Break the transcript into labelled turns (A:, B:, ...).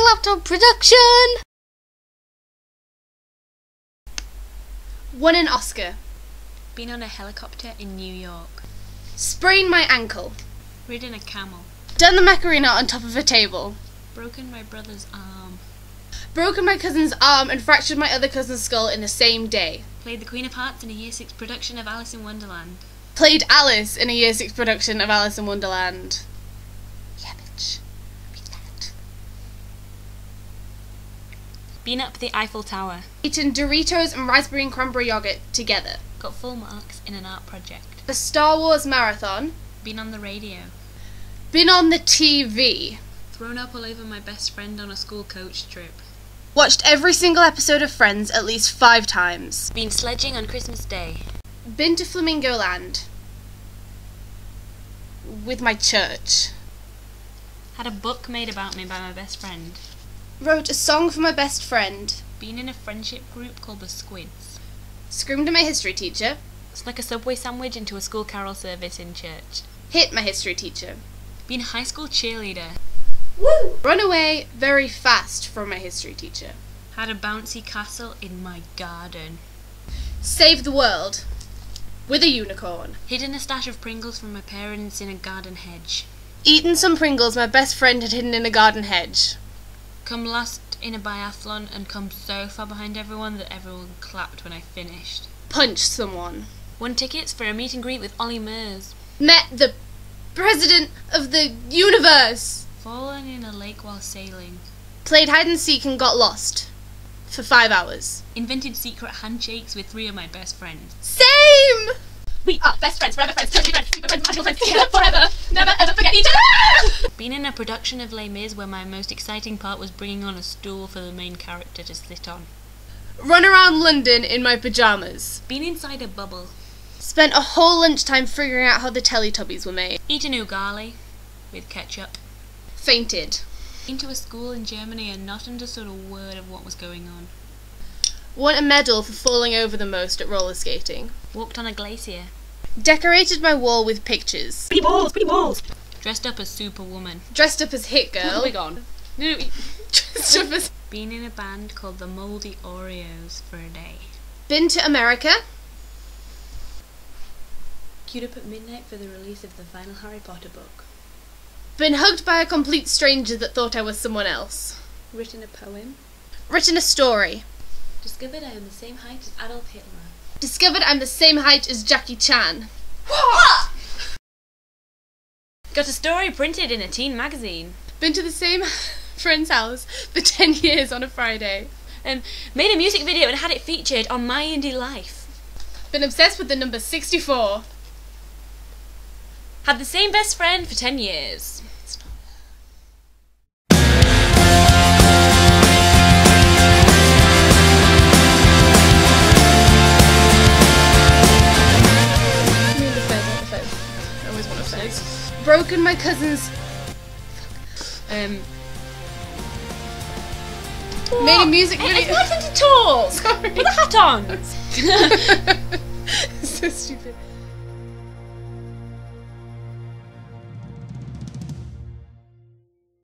A: laptop production! Won an Oscar.
B: Been on a helicopter in New York.
A: Sprained my ankle.
B: Ridden a camel.
A: Done the Macarena on top of a table.
B: Broken my brother's arm.
A: Broken my cousin's arm and fractured my other cousin's skull in the same day.
B: Played the Queen of Hearts in a Year 6 production of Alice in Wonderland.
A: Played Alice in a Year 6 production of Alice in Wonderland. Yeah, bitch. Be that.
B: Been up the Eiffel Tower.
A: Eaten Doritos and raspberry and cranberry yogurt together.
B: Got full marks in an art project.
A: The Star Wars marathon.
B: Been on the radio.
A: Been on the TV.
B: Thrown up all over my best friend on a school coach trip.
A: Watched every single episode of Friends at least 5 times.
B: Been sledging on Christmas Day.
A: Been to Flamingo Land. With my church.
B: Had a book made about me by my best friend.
A: Wrote a song for my best friend.
B: Been in a friendship group called the Squids.
A: Screamed at my history teacher.
B: Snuck a Subway sandwich into a school carol service in church.
A: Hit my history teacher.
B: Been high school cheerleader.
A: Woo! Run away very fast from my history teacher.
B: Had a bouncy castle in my garden.
A: Saved the world. With a unicorn.
B: Hidden a stash of Pringles from my parents in a garden hedge.
A: Eaten some Pringles my best friend had hidden in a garden hedge.
B: Come last in a biathlon and come so far behind everyone that everyone clapped when I finished.
A: Punched someone.
B: Won tickets for a meet and greet with Ollie Murs.
A: Met the president of the universe.
B: Fallen in a lake while sailing.
A: Played hide and seek and got lost. For 5 hours.
B: Invented secret handshakes with 3 of my best friends.
A: Same!
C: We are best friends, forever friends, totally friends, super friends, magical friends, together forever, never ever forget each other!
B: Been in a production of Les Mis where my most exciting part was bringing on a stool for the main character to sit on.
A: Run around London in my pyjamas.
B: Been inside a bubble.
A: Spent a whole lunchtime figuring out how the Tellytubbies were made.
B: Eaten ugali with ketchup.
A: Fainted.
B: Been to a school in Germany and not understood a word of what was going on.
A: Won a medal for falling over the most at roller skating.
B: Walked on a glacier.
A: Decorated my wall with pictures.
C: Pretty balls, pretty balls!
B: Dressed up as Superwoman.
A: Dressed up as Hit Girl.
B: Wig on. No,
A: Dressed up as...
B: Been in a band called the Mouldy Oreos for a day.
A: Been to America.
B: Queued up at midnight for the release of the final Harry Potter book.
A: Been hugged by a complete stranger that thought I was someone else.
B: Written a poem.
A: Written a story.
B: Discovered I am the same height as Adolf Hitler.
A: Discovered I'm the same height as Jackie Chan.
C: What?
B: Got a story printed in a teen magazine.
A: Been to the same friend's house for 10 years on a Friday.
B: Made a music video and had it featured on My Indie Life.
A: Been obsessed with the number 64.
B: Had the same best friend for 10 years.
A: Broken my cousin's... Made a music video...
B: It's my turn to talk!
A: Sorry.
B: Put the hat on!
A: So stupid.